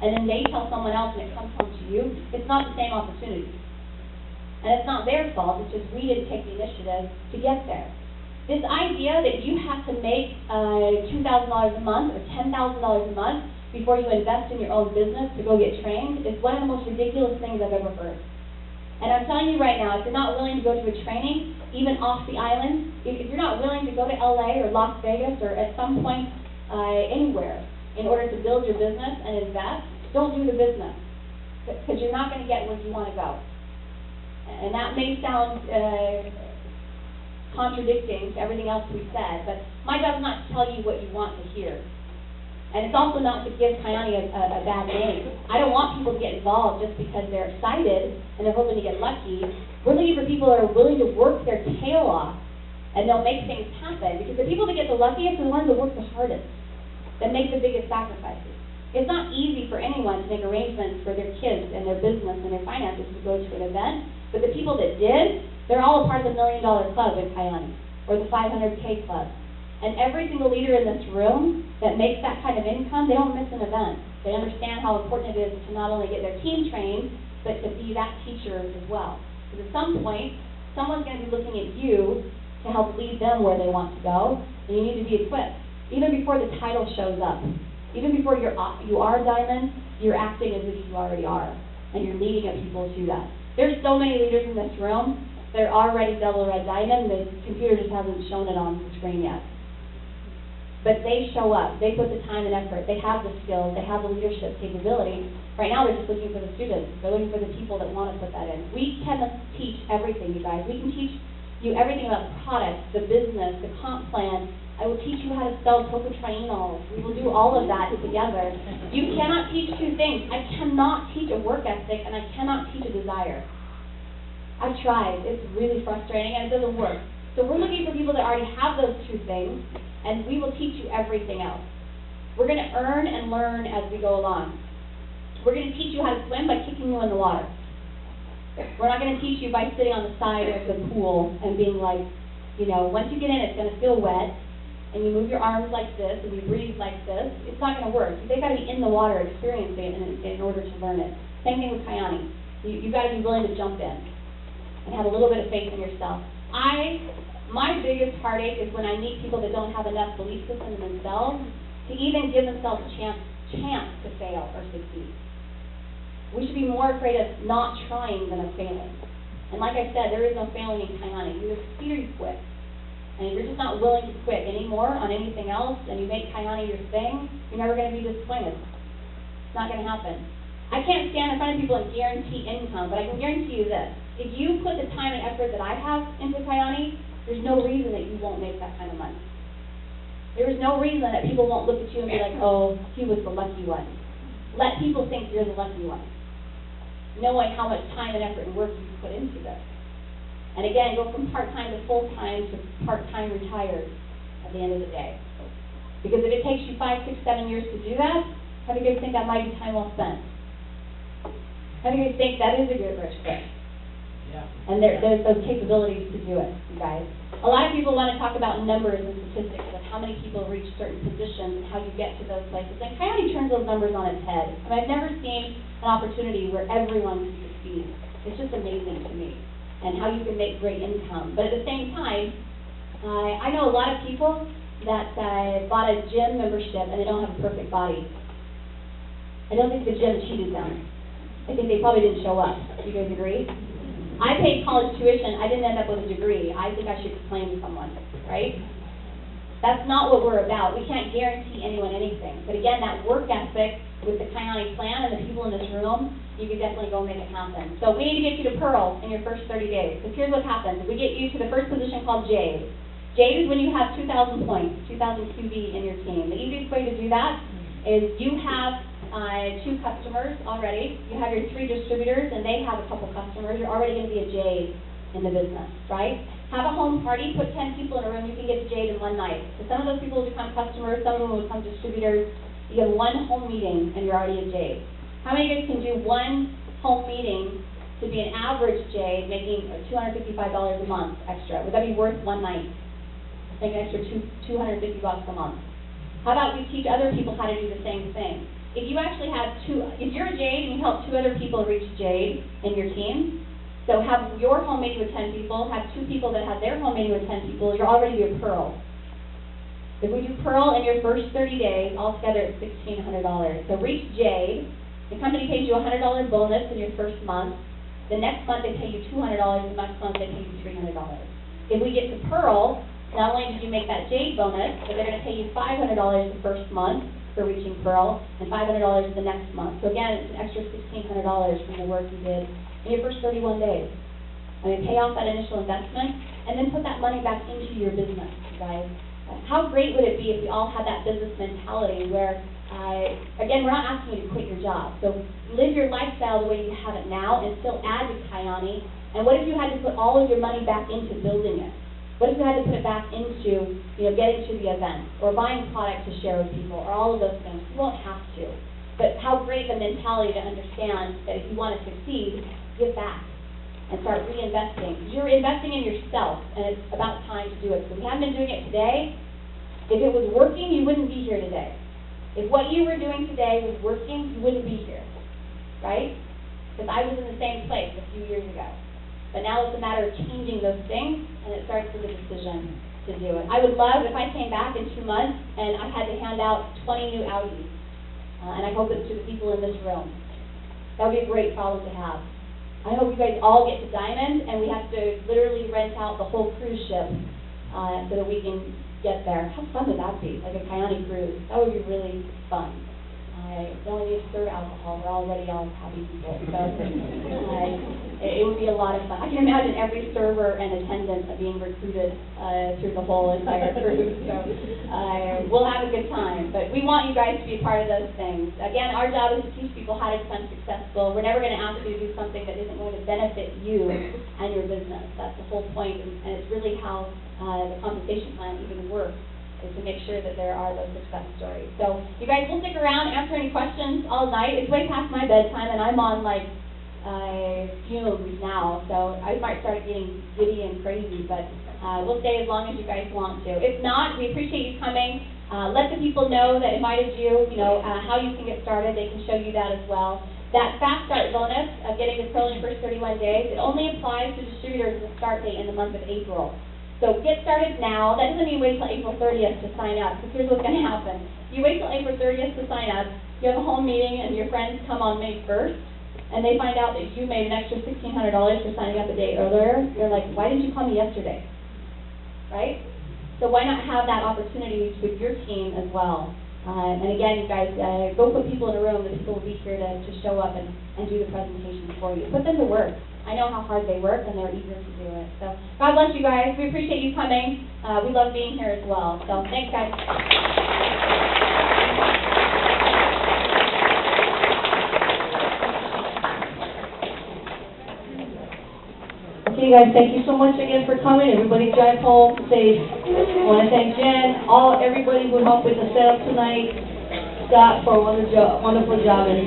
and then they tell someone else and it comes home to you, it's not the same opportunity. And it's not their fault, it's just we didn't take the initiative to get there. This idea that you have to make $2,000 a month or $10,000 a month before you invest in your own business to go get trained is one of the most ridiculous things I've ever heard. And I'm telling you right now, if you're not willing to go to a training, even off the island, if you're not willing to go to LA or Las Vegas or at some point anywhere in order to build your business and invest, don't do the business, because you're not going to get where you want to go. And that may sound contradicting to everything else we said, but my job is not to tell you what you want to hear. And it's also not to give Kyani a bad name. I don't want people to get involved just because they're excited and they're hoping to get lucky. We're looking for people that are willing to work their tail off, and they'll make things happen. Because the people that get the luckiest are the ones that work the hardest, that make the biggest sacrifices. It's not easy for anyone to make arrangements for their kids and their business and their finances to go to an event, but the people that did, they're all a part of the $1 Million Club in Kyani, or the 500K Club. And every single leader in this room that makes that kind of income, they don't miss an event. They understand how important it is to not only get their team trained, but to be that teacher as well. Because at some point, someone's going to be looking at you to help lead them where they want to go, and you need to be equipped. Even before the title shows up, even before you are a diamond, you're acting as if you already are, and you're leading up people to that. There's so many leaders in this room that are already double red diamond, the computer just hasn't shown it on the screen yet. But they show up, they put the time and effort, they have the skills, they have the leadership capability. Right now they're just looking for the students, they're looking for the people that want to put that in. We can teach everything, you guys. We can teach you everything about the product, the business, the comp plan. I will teach you how to spell tocotrienol. We will do all of that together. You cannot teach two things. I cannot teach a work ethic and I cannot teach a desire. I've tried, it's really frustrating and it doesn't work. So we're looking for people that already have those two things, and we will teach you everything else. We're going to earn and learn as we go along. We're going to teach you how to swim by kicking you in the water. We're not going to teach you by sitting on the side of the pool and being like, you know, once you get in, it's going to feel wet, and you move your arms like this, and you breathe like this. It's not going to work. They've got to be in the water experiencing it in order to learn it. Same thing with Kyani. You've got to be willing to jump in and have a little bit of faith in yourself. My biggest heartache is when I meet people that don't have enough belief system in themselves to even give themselves a chance to fail or succeed. We should be more afraid of not trying than of failing. And like I said, there is no failing in Kyani. You either succeed or you quit. And if you're just not willing to quit anymore on anything else and you make Kyani your thing, you're never going to be disappointed. It's not going to happen. I can't stand in front of people and guarantee income, but I can guarantee you this. If you put the time and effort that I have into Kyani, there's no reason that you won't make that kind of money. There is no reason that people won't look at you and be like, oh, he was the lucky one. Let people think you're the lucky one, knowing how much time and effort and work you put into this. And again, go from part-time to full-time to part-time retired at the end of the day. Because if it takes you 5, 6, 7 years to do that, how do you guys think that might be time well spent? How do you guys think that is a good rich quick? Yeah. And there's those capabilities to do it, you guys. A lot of people want to talk about numbers and statistics of how many people reach certain positions and how you get to those places. And Kyani turns those numbers on its head. I mean, I've never seen an opportunity where everyone can succeed. It's just amazing to me, and how you can make great income. But at the same time, I know a lot of people that bought a gym membership and they don't have a perfect body. I don't think the gym cheated them. I think they probably didn't show up. Do you guys agree? I paid college tuition. I didn't end up with a degree. I think I should complain to someone, right? That's not what we're about. We can't guarantee anyone anything. But again, that work ethic with the Kyani plan and the people in this room, you can definitely go make it happen. So we need to get you to Pearl in your first 30 days. Because here's what happens. We get you to the first position called Jade. Jade is when you have 2,000 points, 2,000 QB in your team. The easiest way to do that is you have 2 customers already. You have your 3 distributors, and they have a couple customers. You're already going to be a Jade in the business, right? Have a home party, put 10 people in a room, you can get to Jade in one night. So some of those people will become customers, some of them will become distributors. You have 1 home meeting, and you're already a Jade. How many of you can do 1 home meeting to be an average Jade, making $255 a month extra? Would that be worth 1 night? Make an extra $250 a month. How about we teach other people how to do the same thing? if you actually have if you're a Jade and you help 2 other people reach Jade in your team, so have your home meeting with 10 people, have 2 people that have their home meeting with 10 people, you're already a Pearl. If we do Pearl in your first 30 days, altogether it's $1,600. So reach Jade, the company pays you a $100 bonus in your first month. The next month they pay you $200, the next month they pay you $300. If we get to Pearl, not only did you make that Jade bonus, but they're going to pay you $500 the first month for reaching Pearl, and $500 the next month. So again, it's an extra $1,600 from the work you did in your first 31 days. I mean, pay off that initial investment, and then put that money back into your business, you guys. How great would it be if we all had that business mentality where, again, we're not asking you to quit your job. So live your lifestyle the way you have it now and still add to Kyani. And what if you had to put all of your money back into building it? What if you had to put it back into, getting to the event, or buying product to share with people, or all of those things? You won't have to. But how great the mentality to understand that if you want to succeed, give back and start reinvesting. You're investing in yourself, and it's about time to do it. So we haven't been doing it today. If it was working, you wouldn't be here today. If what you were doing today was working, you wouldn't be here, right? Because I was in the same place a few years ago. But now it's a matter of changing those things, and it starts with a decision to do it. I would love if I came back in 2 months and I had to hand out 20 new Audis, and I hope it's to the people in this room. That would be a great problem to have. I hope you guys all get to Diamond, and we have to literally rent out the whole cruise ship so that we can get there. How fun would that be, like a Kyani cruise? That would be really fun. They only need to serve alcohol. We're already all happy people. So it would be a lot of fun. I can imagine every server and attendant being recruited through the whole entire cruise. So we'll have a good time. But we want you guys to be a part of those things. Again, our job is to teach people how to become successful. We're never going to ask you to do something that isn't going to benefit you and your business. That's the whole point, and it's really how the compensation plan even works, is to make sure that there are those success stories. So you guys will stick around, answer any questions all night. It's way past my bedtime, and I'm on like fumes now, so I might start getting giddy and crazy, but we'll stay as long as you guys want to. If not, we appreciate you coming. Let the people know that invited you, how you can get started. They can show you that as well. That fast start bonus of getting to Pearl in your first 31 days, it only applies to distributors with a start date in the month of April. So get started now. That doesn't mean wait till April 30th to sign up, because here's what's going to happen. You wait till April 30th to sign up, you have a home meeting, and your friends come on May 1st, and they find out that you made an extra $1,600 for signing up a day earlier. You're like, why didn't you call me yesterday? Right? So why not have that opportunity with your team as well? And again, you guys, go put people in a room. The people will be here to show up and do the presentations for you. Put them to work. I know how hard they work, and they're eager to do it. So God bless you guys. We appreciate you coming. We love being here as well. So thanks, guys. Okay, guys, thank you so much again for coming. Everybody drive home safe. I want to thank Jen, everybody who helped with the setup tonight, Scott, for a wonderful job, and